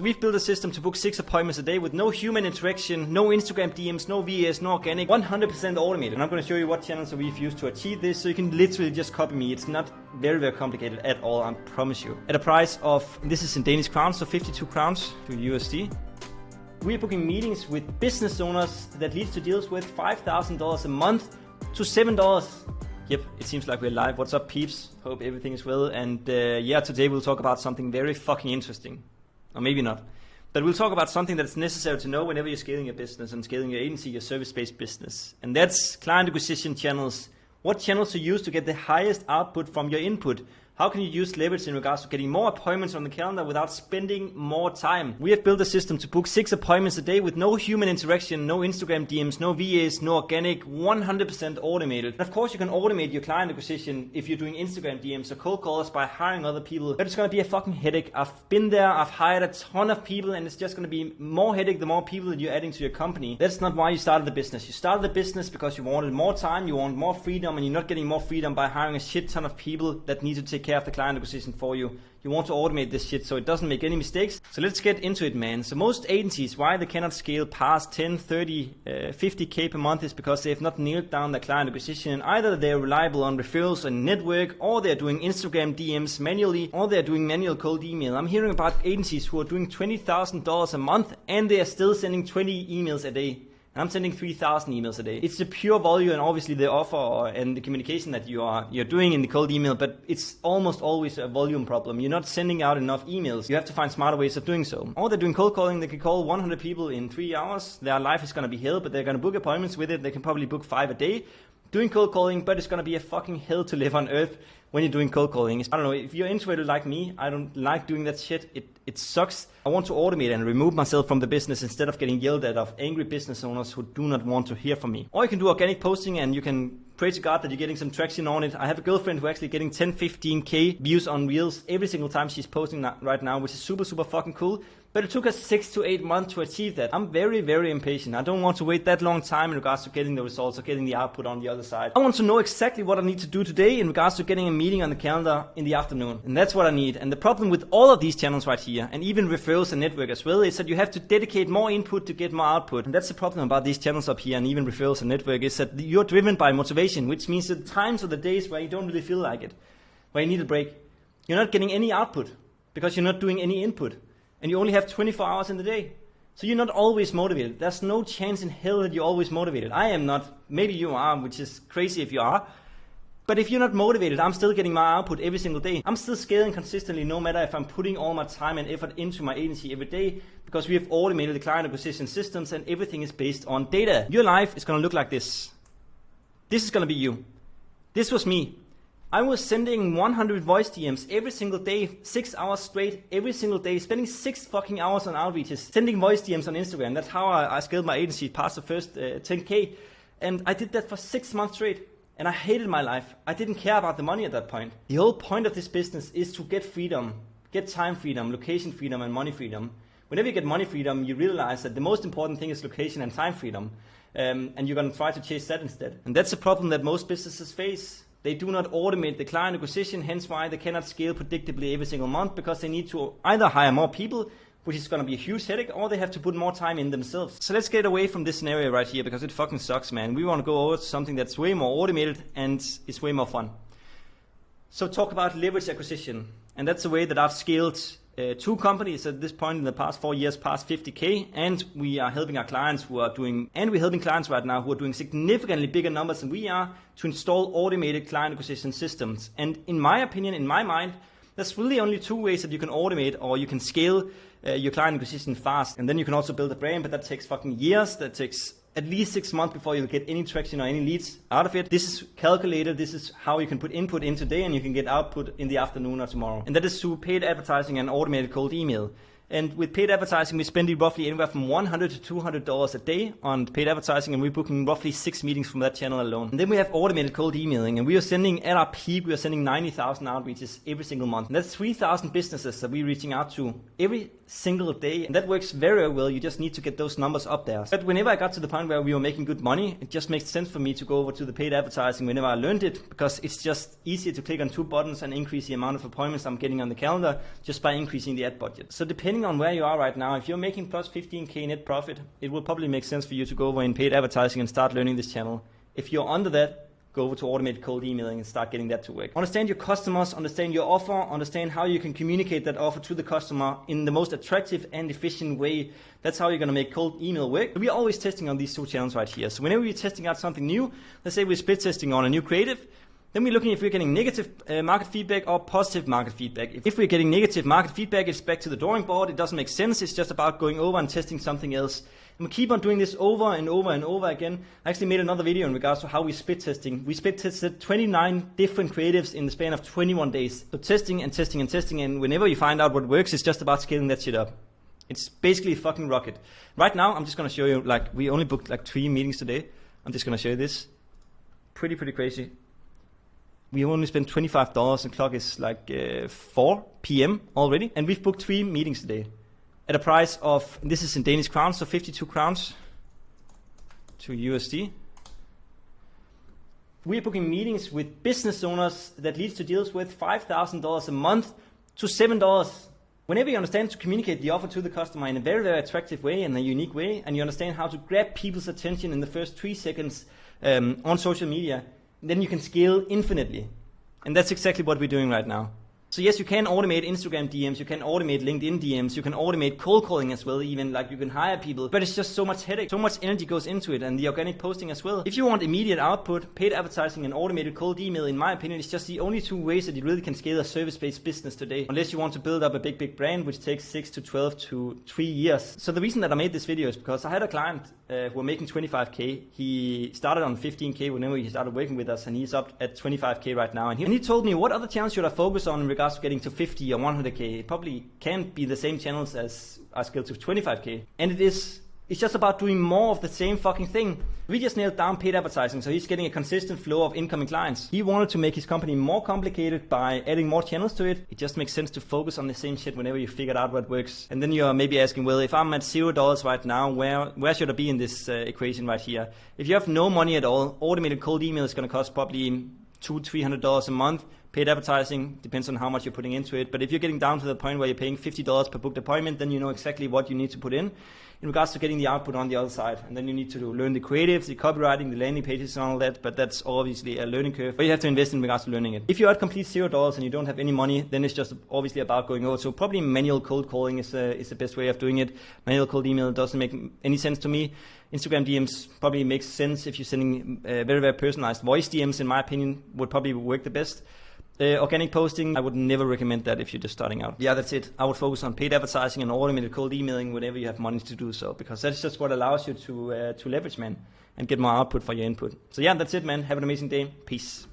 We've built a system to book 6 appointments a day with no human interaction, no Instagram DMs, no VAs, no organic, 100% automated. And I'm going to show you what channels we've used to achieve this, so you can literally just copy me. It's not very complicated at all, I promise you. At a price of, this is in Danish crowns, so 52 crowns to USD. We're booking meetings with business owners that leads to deals with $5,000 a month to $7. Yep, it seems like we're live. What's up, peeps? Hope everything is well. And yeah, today we'll talk about something very fucking interesting. Or maybe not. But we'll talk about something that's necessary to know whenever you're scaling your business and scaling your agency, your service-based business. And that's client acquisition channels. What channels to use to get the highest output from your input. How can you use leverage in regards to getting more appointments on the calendar without spending more time? We have built a system to book 6 appointments a day with no human interaction, no Instagram DMs, no VAs, no organic, 100% automated. And of course, you can automate your client acquisition if you're doing Instagram DMs or cold calls by hiring other people. But it's going to be a fucking headache. I've been there, I've hired a ton of people, and it's just going to be more headache the more people that you're adding to your company. That's not why you started the business. You started the business because you wanted more time, you want more freedom, and you're not getting more freedom by hiring a shit ton of people that need to take care of the client acquisition for you. You want to automate this shit so it doesn't make any mistakes. So let's get into it, man. So most agencies, why they cannot scale past 10, 30, 50k per month is because they have not nailed down their client acquisition. Either they're reliable on referrals and network, or they're doing Instagram DMs manually, or they're doing manual cold email. I'm hearing about agencies who are doing $20,000 a month and they are still sending 20 emails a day. I'm sending 3,000 emails a day. It's the pure volume and obviously the offer and the communication that you're doing in the cold email, but it's almost always a volume problem. You're not sending out enough emails. You have to find smarter ways of doing so. Or they're doing cold calling. They can call 100 people in 3 hours. Their life is going to be hell, but they're going to book appointments with it. They can probably book 5 a day doing cold calling, but it's going to be a fucking hell to live on earth when you're doing cold calling. I don't know, if you're introverted like me, I don't like doing that shit. It sucks. I want to automate and remove myself from the business instead of getting yelled at of angry business owners who do not want to hear from me. Or you can do organic posting and you can pray to God that you're getting some traction on it. I have a girlfriend who's actually getting 10, 15k views on Reels every single time she's posting right now, which is super fucking cool. But it took us 6 to 8 months to achieve that. I'm very impatient. I don't want to wait that long time in regards to getting the results or getting the output on the other side. I want to know exactly what I need to do today in regards to getting a meeting on the calendar in the afternoon. And that's what I need. And the problem with all of these channels right here, and even referrals and network as well, is that you have to dedicate more input to get more output. And that's the problem about these channels up here and even referrals and network, is that you're driven by motivation, which means the times of the days where you don't really feel like it, where you need a break, you're not getting any output because you're not doing any input. And you only have 24 hours in the day. So you're not always motivated. There's no chance in hell that you're always motivated. I am not. Maybe you are, which is crazy if you are. But if you're not motivated, I'm still getting my output every single day. I'm still scaling consistently no matter if I'm putting all my time and effort into my agency every day, because we have automated the client acquisition systems and everything is based on data. Your life is going to look like this. This is going to be you. This was me. I was sending 100 voice DMs every single day, 6 hours straight, every single day, spending 6 fucking hours on outreaches, sending voice DMs on Instagram. That's how I scaled my agency past the first 10k. And I did that for 6 months straight. And I hated my life. I didn't care about the money at that point. The whole point of this business is to get freedom, get time freedom, location freedom, and money freedom. Whenever you get money freedom, you realize that the most important thing is location and time freedom. And you're going to try to chase that instead. And that's the problem that most businesses face. They do not automate the client acquisition, hence why they cannot scale predictably every single month, because they need to either hire more people, which is going to be a huge headache, or they have to put more time in themselves. So let's get away from this scenario right here, because it fucking sucks, man. We want to go over to something that's way more automated and is way more fun. So talk about leverage acquisition. And that's the way that I've scaled 2 companies at this point in the past 4 years past 50k, and we are helping our clients who are doing, and we're helping clients right now who are doing significantly bigger numbers than we are to install automated client acquisition systems. And in my opinion, in my mind, there's really only 2 ways that you can automate or you can scale your client acquisition fast. And then you can also build a brand, but that takes fucking years. That takes at least 6 months before you'll get any traction or any leads out of it. This is calculated. This is how you can put input in today and you can get output in the afternoon or tomorrow. And that is through paid advertising and automated cold email. And with paid advertising, we spend roughly anywhere from $100 to $200 a day on paid advertising, and we're booking roughly 6 meetings from that channel alone. And then we have automated cold emailing, and we are sending, at our peak, we are sending 90,000 outreaches every single month. And that's 3,000 businesses that we're reaching out to every single day. And that works very well. You just need to get those numbers up there. But whenever I got to the point where we were making good money, it just makes sense for me to go over to the paid advertising whenever I learned it, because it's just easier to click on 2 buttons and increase the amount of appointments I'm getting on the calendar just by increasing the ad budget. So depending depending on where you are right now, if you're making plus 15k net profit, it will probably make sense for you to go over in paid advertising and start learning this channel. If you're under that, go over to automated cold emailing and start getting that to work. Understand your customers, understand your offer, understand how you can communicate that offer to the customer in the most attractive and efficient way. That's how you're going to make cold email work. We're always testing on these two channels right here. So whenever we're testing out something new, let's say we're split testing on a new creative, then we're looking if we're getting negative market feedback or positive market feedback. If we're getting negative market feedback, it's back to the drawing board. It doesn't make sense. It's just about going over and testing something else. And we keep on doing this over and over and over again. I actually made another video in regards to how we split testing. We split tested 29 different creatives in the span of 21 days. So testing and testing and testing, and whenever you find out what works, it's just about scaling that shit up. It's basically a fucking rocket. Right now, I'm just going to show you, like, we only booked like 3 meetings today. I'm just going to show you this. Pretty crazy. We only spent $25, and clock is like 4 p.m. already. And we've booked 3 meetings today at a price of, this is in Danish crowns, so 52 crowns to USD. We're booking meetings with business owners that leads to deals with $5,000 a month to $7. Whenever you understand to communicate the offer to the customer in a very attractive way and a unique way, and you understand how to grab people's attention in the first 3 seconds on social media, then you can scale infinitely. And that's exactly what we're doing right now. So yes, you can automate Instagram DMs, you can automate LinkedIn DMs, you can automate cold calling as well, even like you can hire people, but it's just so much headache, so much energy goes into it, and the organic posting as well. If you want immediate output, paid advertising and automated cold email, in my opinion, is just the only 2 ways that you really can scale a service-based business today, unless you want to build up a big brand, which takes 6 to 12 to 3 years. So the reason that I made this video is because I had a client who were making 25k. He started on 15k whenever he started working with us, and he's up at 25k right now. And he told me, what other channels should I focus on in regards to getting to 50 or 100k? It probably can't be the same channels as I scaled to 25k. And it is. It's just about doing more of the same fucking thing. We just nailed down paid advertising, so he's getting a consistent flow of incoming clients. He wanted to make his company more complicated by adding more channels to it. It just makes sense to focus on the same shit whenever you figured out what works. And then you're maybe asking, well, if I'm at $0 right now, where should I be in this equation right here? If you have no money at all, automated cold email is going to cost probably $200-300 a month. Paid advertising depends on how much you're putting into it. But if you're getting down to the point where you're paying $50 per booked appointment, then you know exactly what you need to put in regards to getting the output on the other side. And then you need to learn the creatives, the copywriting, the landing pages and all that. But that's obviously a learning curve, but you have to invest in regards to learning it. If you're at complete $0 and you don't have any money, then it's just obviously about going over. So probably manual cold calling is the best way of doing it. Manual cold email doesn't make any sense to me. Instagram DMs probably makes sense if you're sending very personalized voice DMs, in my opinion, would probably work the best. Organic posting, I would never recommend that if you're just starting out. Yeah, that's it. I would focus on paid advertising and automated cold emailing whenever you have money to do so, because that's just what allows you to leverage, man, and get more output for your input. So yeah, that's it, man. Have an amazing day. Peace.